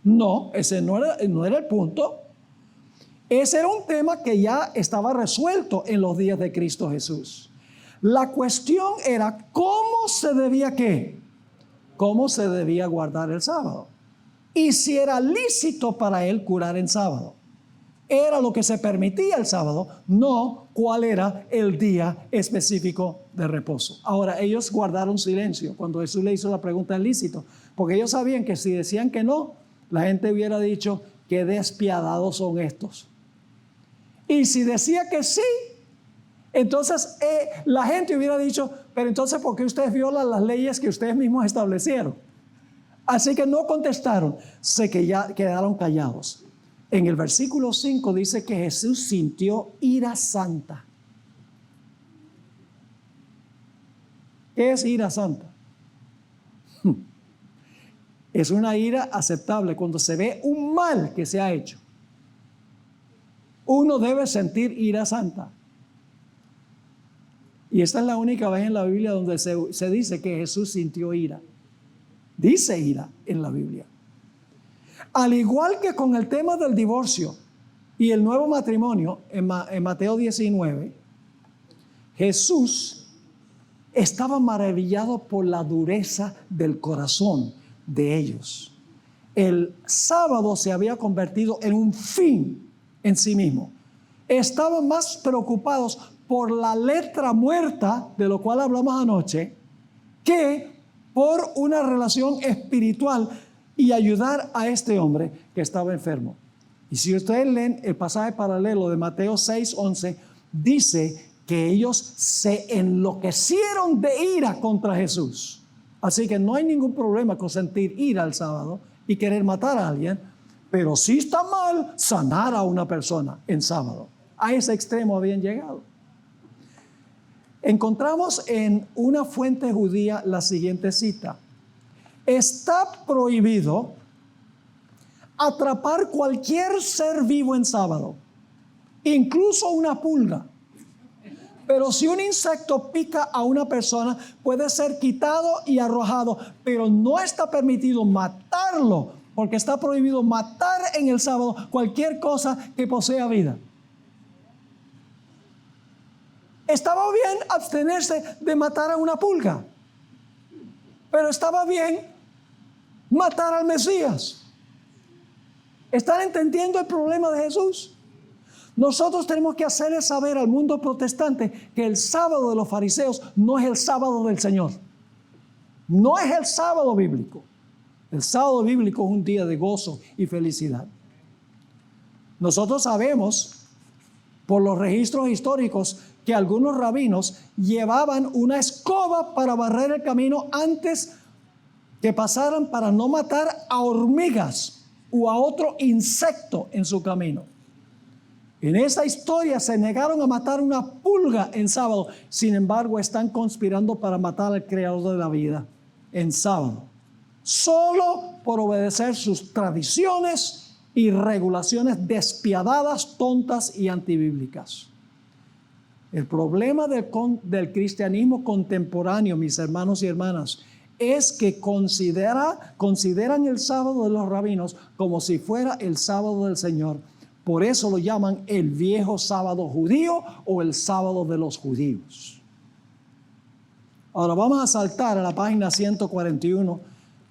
No, ese no era el punto. Ese era un tema que ya estaba resuelto en los días de Cristo Jesús. La cuestión era cómo se debía ¿qué? Cómo se debía guardar el sábado. Y si era lícito para él curar en sábado. Era lo que se permitía el sábado, no cuál era el día específico de reposo. Ahora, ellos guardaron silencio cuando Jesús le hizo la pregunta del lícito, porque ellos sabían que si decían que no, la gente hubiera dicho: qué despiadados son estos. Y si decía que sí, entonces la gente hubiera dicho: pero entonces, ¿por qué ustedes violan las leyes que ustedes mismos establecieron? Así que no contestaron, quedaron callados. En el versículo 5 dice que Jesús sintió ira santa. ¿Qué es ira santa? Es una ira aceptable cuando se ve un mal que se ha hecho. Uno debe sentir ira santa. Y esta es la única vez en la Biblia donde se dice que Jesús sintió ira. Dice ira en la Biblia. Al igual que con el tema del divorcio y el nuevo matrimonio en Mateo 19, Jesús estaba maravillado por la dureza del corazón de ellos. El sábado se había convertido en un fin en sí mismo. Estaban más preocupados por la letra muerta, de lo cual hablamos anoche, que por una relación espiritual y ayudar a este hombre que estaba enfermo. Y si ustedes leen el pasaje paralelo de Mateo 6:11, dice que ellos se enloquecieron de ira contra Jesús. Así que no hay ningún problema con sentir ira el sábado y querer matar a alguien, pero sí está mal sanar a una persona en sábado. A ese extremo habían llegado. Encontramos en una fuente judía la siguiente cita: está prohibido atrapar cualquier ser vivo en sábado, incluso una pulga. Pero si un insecto pica a una persona, puede ser quitado y arrojado, pero no está permitido matarlo, porque está prohibido matar en el sábado cualquier cosa que posea vida. Estaba bien abstenerse de matar a una pulga, pero estaba bien matar al Mesías. ¿Están entendiendo el problema de Jesús? Nosotros tenemos que hacerle saber al mundo protestante que el sábado de los fariseos no es el sábado del Señor. No es el sábado bíblico. El sábado bíblico es un día de gozo y felicidad. Nosotros sabemos por los registros históricos que algunos rabinos llevaban una escoba para barrer el camino antes que pasaran, para no matar a hormigas o a otro insecto en su camino. En esa historia se negaron a matar una pulga en sábado. Sin embargo, están conspirando para matar al creador de la vida en sábado, solo por obedecer sus tradiciones y regulaciones despiadadas, tontas y antibíblicas. El problema del cristianismo contemporáneo, mis hermanos y hermanas, es que consideran el sábado de los rabinos como si fuera el sábado del Señor. Por eso lo llaman el viejo sábado judío o el sábado de los judíos. Ahora vamos a saltar a la página 141.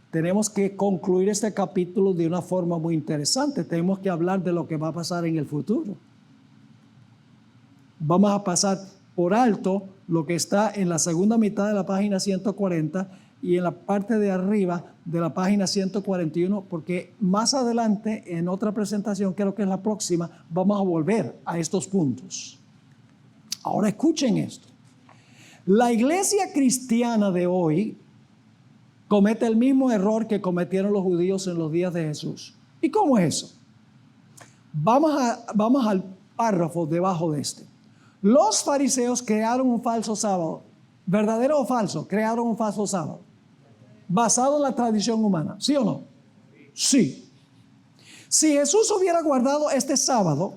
Tenemos que concluir este capítulo de una forma muy interesante. Tenemos que hablar de lo que va a pasar en el futuro. Vamos a pasar por alto lo que está en la segunda mitad de la página 140 y en la parte de arriba de la página 141, porque más adelante en otra presentación, creo que es la próxima, vamos a volver a estos puntos. Ahora escuchen esto. La iglesia cristiana de hoy comete el mismo error que cometieron los judíos en los días de Jesús. ¿Y cómo es eso? Vamos al párrafo debajo de este. Los fariseos crearon un falso sábado. ¿Verdadero o falso? Crearon un falso sábado. Basado en la tradición humana. ¿Sí o no? Sí. Si Jesús hubiera guardado este sábado,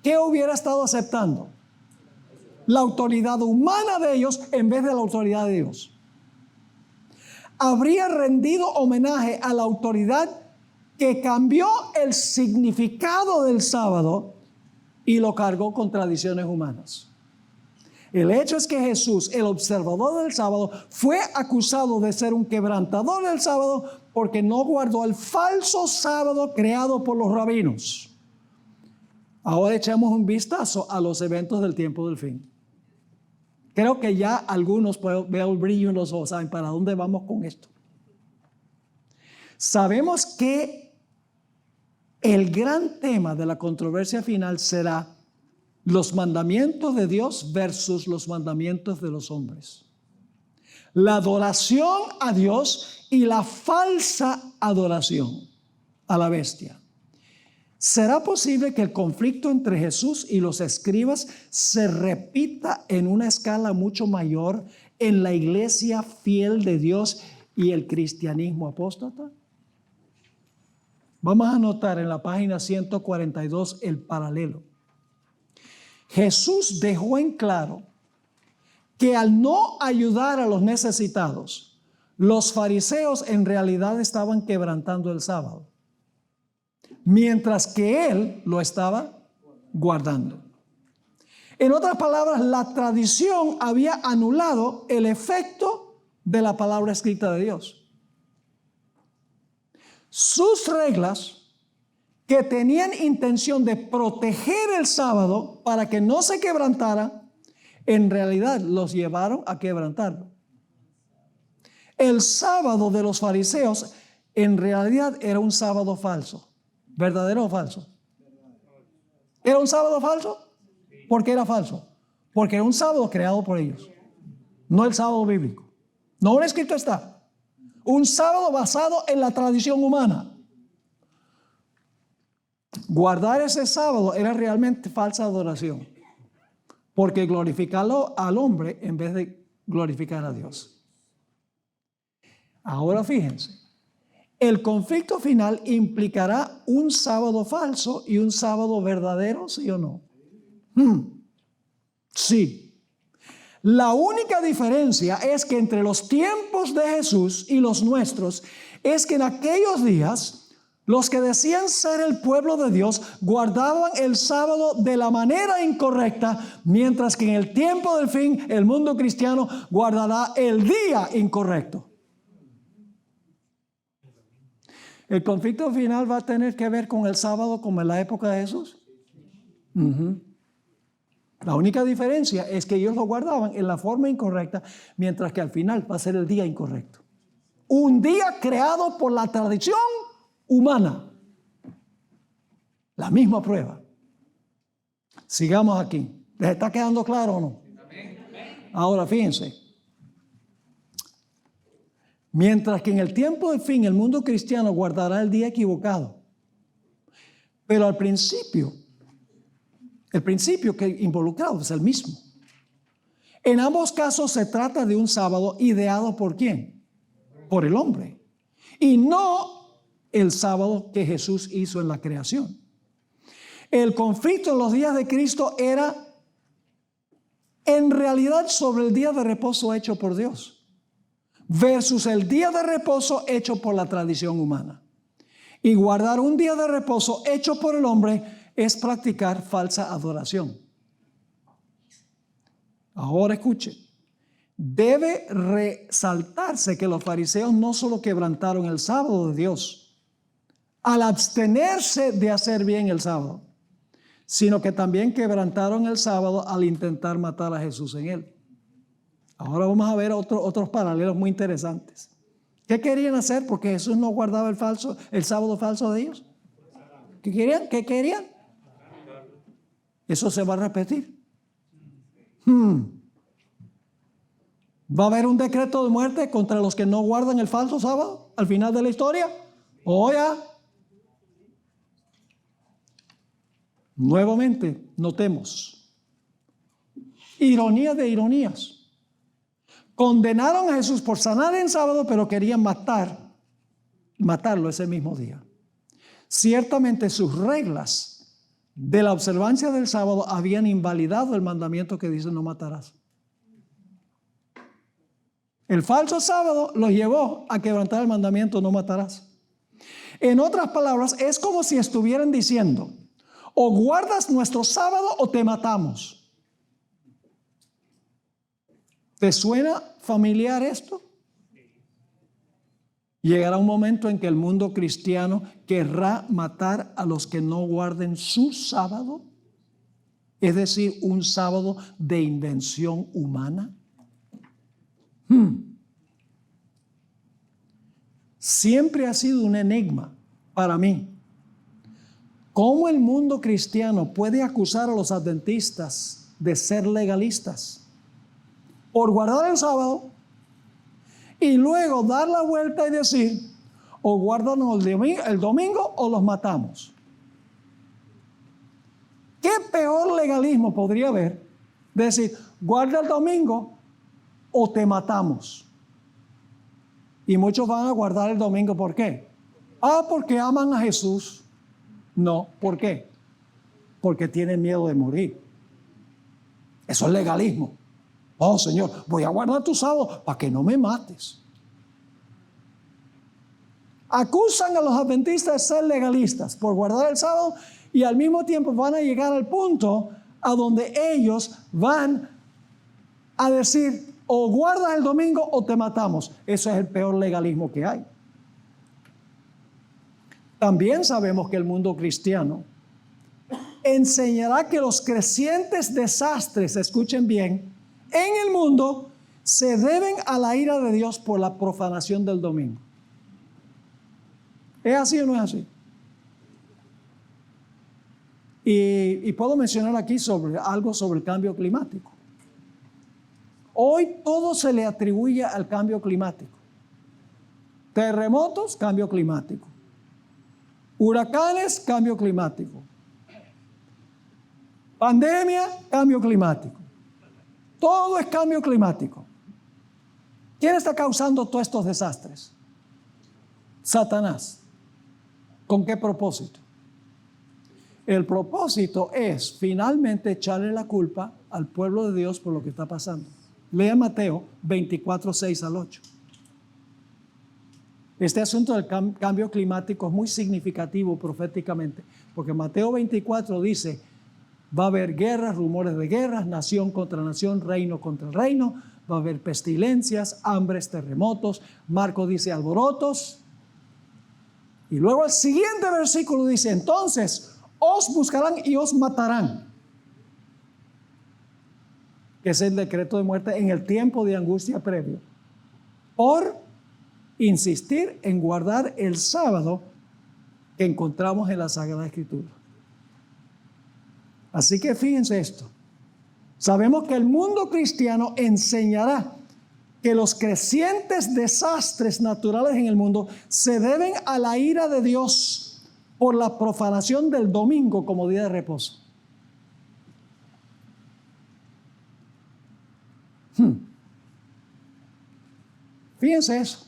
¿qué hubiera estado aceptando? La autoridad humana de ellos en vez de la autoridad de Dios. Habría rendido homenaje a la autoridad que cambió el significado del sábado y lo cargó con tradiciones humanas. El hecho es que Jesús, el observador del sábado, fue acusado de ser un quebrantador del sábado porque no guardó el falso sábado creado por los rabinos. Ahora echemos un vistazo a los eventos del tiempo del fin. Creo que ya algunos veo el brillo en los ojos, ¿saben para dónde vamos con esto? Sabemos que el gran tema de la controversia final será los mandamientos de Dios versus los mandamientos de los hombres. La adoración a Dios y la falsa adoración a la bestia. ¿Será posible que el conflicto entre Jesús y los escribas se repita en una escala mucho mayor en la iglesia fiel de Dios y el cristianismo apóstata? Vamos a notar en la página 142 el paralelo. Jesús dejó en claro que al no ayudar a los necesitados, los fariseos en realidad estaban quebrantando el sábado, mientras que Él lo estaba guardando. En otras palabras, la tradición había anulado el efecto de la palabra escrita de Dios. Sus reglas, que tenían intención de proteger el sábado para que no se quebrantara, en realidad los llevaron a quebrantarlo. El sábado de los fariseos en realidad era un sábado falso. ¿Verdadero o falso? ¿Era un sábado falso? ¿Por qué era falso? Porque era un sábado creado por ellos, no el sábado bíblico. No en escrito está. Un sábado basado en la tradición humana. Guardar ese sábado era realmente falsa adoración, porque glorificarlo al hombre en vez de glorificar a Dios. Ahora fíjense, el conflicto final implicará un sábado falso y un sábado verdadero, ¿sí o no? Sí. La única diferencia es que entre los tiempos de Jesús y los nuestros es que en aquellos días los que decían ser el pueblo de Dios guardaban el sábado de la manera incorrecta, mientras que en el tiempo del fin el mundo cristiano guardará el día incorrecto. ¿El conflicto final va a tener que ver con el sábado como en la época de Jesús? La única diferencia es que ellos lo guardaban en la forma incorrecta, mientras que al final va a ser el día incorrecto. Un día creado por la tradición humana. La misma prueba. Sigamos aquí. ¿Les está quedando claro o no? Ahora fíjense. Mientras que en el tiempo del fin el mundo cristiano guardará el día equivocado. Pero al principio, el principio que involucrado es el mismo. En ambos casos se trata de un sábado ideado ¿por quién? Por el hombre. Y no el sábado que Jesús hizo en la creación. El conflicto en los días de Cristo era en realidad sobre el día de reposo hecho por Dios versus el día de reposo hecho por la tradición humana. Y guardar un día de reposo hecho por el hombre es practicar falsa adoración. Ahora escuche, debe resaltarse que los fariseos no solo quebrantaron el sábado de Dios al abstenerse de hacer bien el sábado, sino que también quebrantaron el sábado al intentar matar a Jesús en él. Ahora vamos a ver otros paralelos muy interesantes. ¿Qué querían hacer? Porque Jesús no guardaba el sábado falso de ellos. ¿Qué querían? ¿Qué querían? Eso se va a repetir. ¿Va a haber un decreto de muerte contra los que no guardan el falso sábado al final de la historia? ¿O ya? Nuevamente, notemos. Ironía de ironías. Condenaron a Jesús por sanar en sábado, pero querían matarlo ese mismo día. Ciertamente sus reglas de la observancia del sábado habían invalidado el mandamiento que dice no matarás. El falso sábado los llevó a quebrantar el mandamiento no matarás. En otras palabras, es como si estuvieran diciendo, o guardas nuestro sábado o te matamos. ¿Te suena familiar esto? Llegará un momento en que el mundo cristiano querrá matar a los que no guarden su sábado, es decir, un sábado de invención humana. Siempre ha sido un enigma para mí cómo el mundo cristiano puede acusar a los adventistas de ser legalistas por guardar el sábado y luego dar la vuelta y decir, o guardan el domingo o los matamos. ¿Qué peor legalismo podría haber de decir, guarda el domingo o te matamos? Y muchos van a guardar el domingo, ¿por qué? Porque aman a Jesús. No, ¿por qué? Porque tienen miedo de morir. Eso es legalismo. Oh, Señor, voy a guardar tu sábado para que no me mates. Acusan a los adventistas de ser legalistas por guardar el sábado y al mismo tiempo van a llegar al punto a donde ellos van a decir, o guardas el domingo o te matamos. Eso es el peor legalismo que hay. También sabemos que el mundo cristiano enseñará que los crecientes desastres, escuchen bien, en el mundo se deben a la ira de Dios por la profanación del domingo. ¿Es así o no es así? Y puedo mencionar aquí algo sobre el cambio climático. Hoy todo se le atribuye al cambio climático. Terremotos, cambio climático. Huracanes, cambio climático. Pandemia, cambio climático. Todo es cambio climático. ¿Quién está causando todos estos desastres? Satanás. ¿Con qué propósito? El propósito es finalmente echarle la culpa al pueblo de Dios por lo que está pasando. Lea Mateo 24, 6 al 8. Este asunto del cambio climático es muy significativo proféticamente, porque Mateo 24 dice, va a haber guerras, rumores de guerras, nación contra nación, reino contra reino, va a haber pestilencias, hambres, terremotos. Marcos dice alborotos. Y luego el siguiente versículo dice, entonces os buscarán y os matarán. Que es el decreto de muerte en el tiempo de angustia previo. Por insistir en guardar el sábado que encontramos en la Sagrada Escritura. Así que fíjense esto. Sabemos que el mundo cristiano enseñará que los crecientes desastres naturales en el mundo se deben a la ira de Dios por la profanación del domingo como día de reposo. Fíjense eso.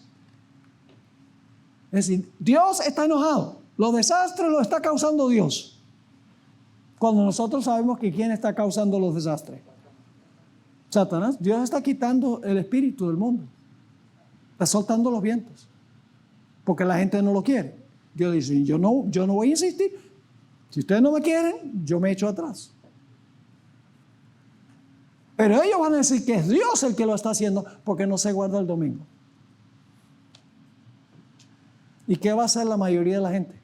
Es decir, Dios está enojado. Los desastres los está causando Dios. Cuando nosotros sabemos que ¿quién está causando los desastres? Satanás, Dios está quitando el espíritu del mundo. Está soltando los vientos. Porque la gente no lo quiere. Dios dice, yo no voy a insistir. Si ustedes no me quieren, yo me echo atrás. Pero ellos van a decir que es Dios el que lo está haciendo porque no se guarda el domingo. ¿Y qué va a hacer la mayoría de la gente?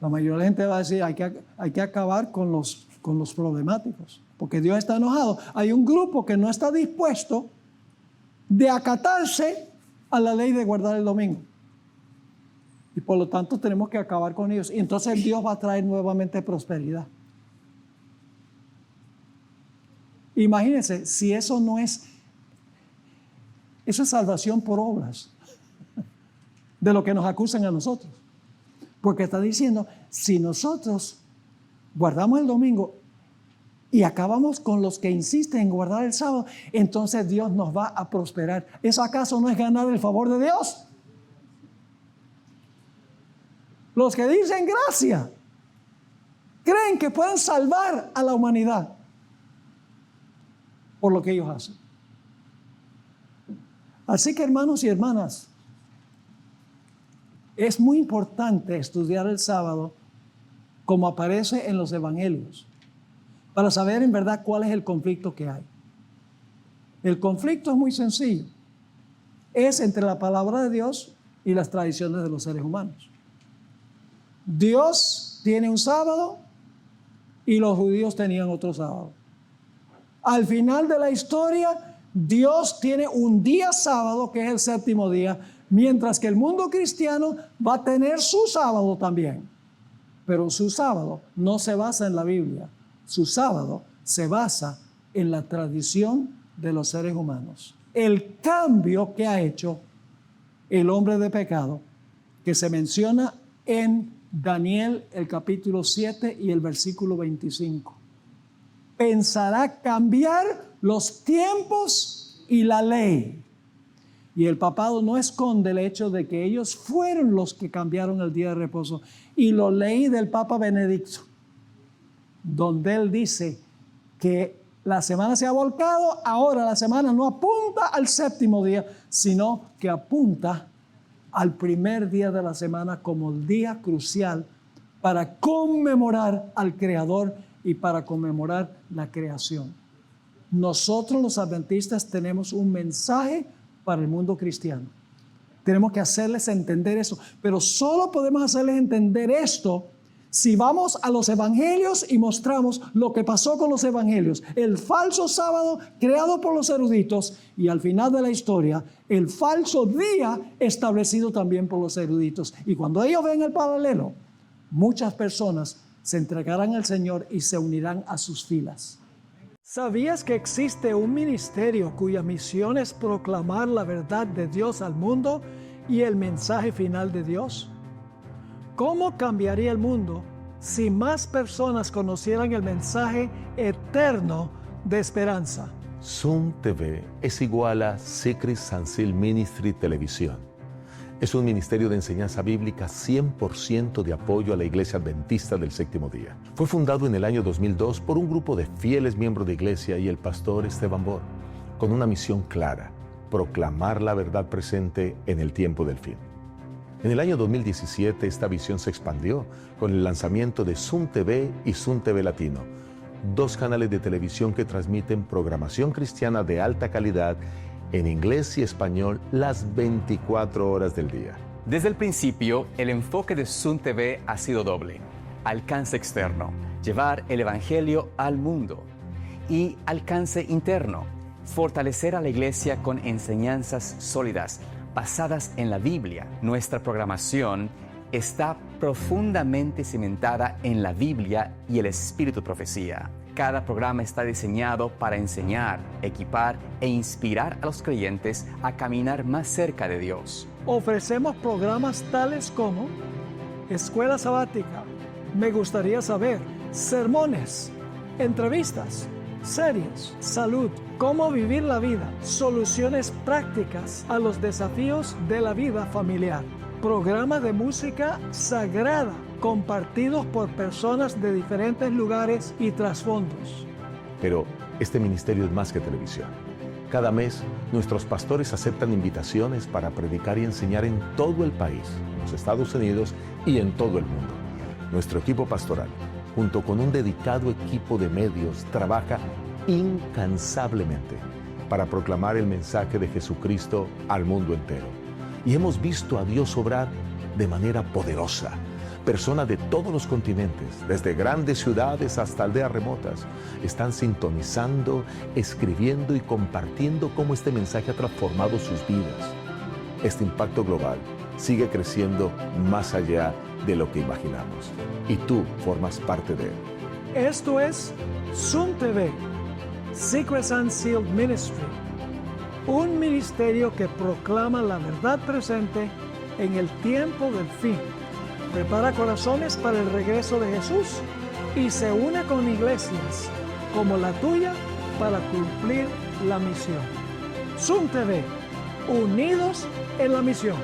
La mayoría de la gente va a decir, hay que acabar con los problemáticos, porque Dios está enojado. Hay un grupo que no está dispuesto de acatarse a la ley de guardar el domingo. Y por lo tanto tenemos que acabar con ellos. Y entonces Dios va a traer nuevamente prosperidad. Imagínense, si eso no es, eso es salvación por obras, de lo que nos acusan a nosotros. Porque está diciendo, si nosotros guardamos el domingo y acabamos con los que insisten en guardar el sábado, entonces Dios nos va a prosperar. ¿Eso acaso no es ganar el favor de Dios? Los que dicen gracia creen que pueden salvar a la humanidad por lo que ellos hacen. Así que, hermanos y hermanas, es muy importante estudiar el sábado como aparece en los evangelios, para saber en verdad cuál es el conflicto que hay. El conflicto es muy sencillo. Es entre la palabra de Dios y las tradiciones de los seres humanos. Dios tiene un sábado y los judíos tenían otro sábado. Al final de la historia, Dios tiene un día sábado que es el séptimo día, mientras que el mundo cristiano va a tener su sábado también. Pero su sábado no se basa en la Biblia. Su sábado se basa en la tradición de los seres humanos. El cambio que ha hecho el hombre de pecado, que se menciona en Daniel, el capítulo 7 y el versículo 25. Pensará cambiar los tiempos y la ley. Y el papado no esconde el hecho de que ellos fueron los que cambiaron el día de reposo. Y lo leí del Papa Benedicto, donde él dice que la semana se ha volcado, ahora la semana no apunta al séptimo día, sino que apunta al primer día de la semana como el día crucial para conmemorar al Creador y para conmemorar la creación. Nosotros los adventistas tenemos un mensaje para el mundo cristiano. Tenemos que hacerles entender eso, pero solo podemos hacerles entender esto si vamos a los evangelios y mostramos lo que pasó con los evangelios. El falso sábado creado por los eruditos y al final de la historia, el falso día establecido también por los eruditos. Y cuando ellos ven el paralelo, muchas personas se entregarán al Señor y se unirán a sus filas. ¿Sabías que existe un ministerio cuya misión es proclamar la verdad de Dios al mundo y el mensaje final de Dios? ¿Cómo cambiaría el mundo si más personas conocieran el mensaje eterno de esperanza? Zoom TV es igual a Secret Sansil Ministry Televisión. Es un ministerio de enseñanza bíblica 100% de apoyo a la Iglesia Adventista del Séptimo Día. Fue fundado en el año 2002 por un grupo de fieles miembros de iglesia y el pastor Esteban Bor, con una misión clara: proclamar la verdad presente en el tiempo del fin. En el año 2017 esta visión se expandió con el lanzamiento de Zoom TV y Zoom TV Latino, dos canales de televisión que transmiten programación cristiana de alta calidad en inglés y español las 24 horas del día. Desde el principio, el enfoque de Zoom TV ha sido doble: alcance externo, llevar el evangelio al mundo, y alcance interno, fortalecer a la iglesia con enseñanzas sólidas basadas en la Biblia. Nuestra programación está profundamente cimentada en la Biblia y el espíritu de profecía. Cada programa está diseñado para enseñar, equipar e inspirar a los creyentes a caminar más cerca de Dios. Ofrecemos programas tales como Escuela Sabática, Me Gustaría Saber, sermones, entrevistas, series, salud, cómo vivir la vida, soluciones prácticas a los desafíos de la vida familiar, programas de música sagrada compartidos por personas de diferentes lugares y trasfondos. Pero Este ministerio es más que televisión. Cada mes, nuestros pastores aceptan invitaciones para predicar y enseñar en todo el país, en los Estados Unidos y en todo el mundo. Nuestro equipo pastoral, junto con un dedicado equipo de medios, trabaja incansablemente para proclamar el mensaje de Jesucristo al mundo entero. Y hemos visto a Dios obrar de manera poderosa. Personas de todos los continentes, desde grandes ciudades hasta aldeas remotas, están sintonizando, escribiendo y compartiendo cómo este mensaje ha transformado sus vidas. Este impacto global sigue creciendo más allá de lo que imaginamos. Y tú formas parte de él. Esto es Zoom TV, Secrets Unsealed Ministry, un ministerio que proclama la verdad presente en el tiempo del fin. Prepara corazones para el regreso de Jesús y se une con iglesias como la tuya para cumplir la misión. Zoom TV, unidos en la misión.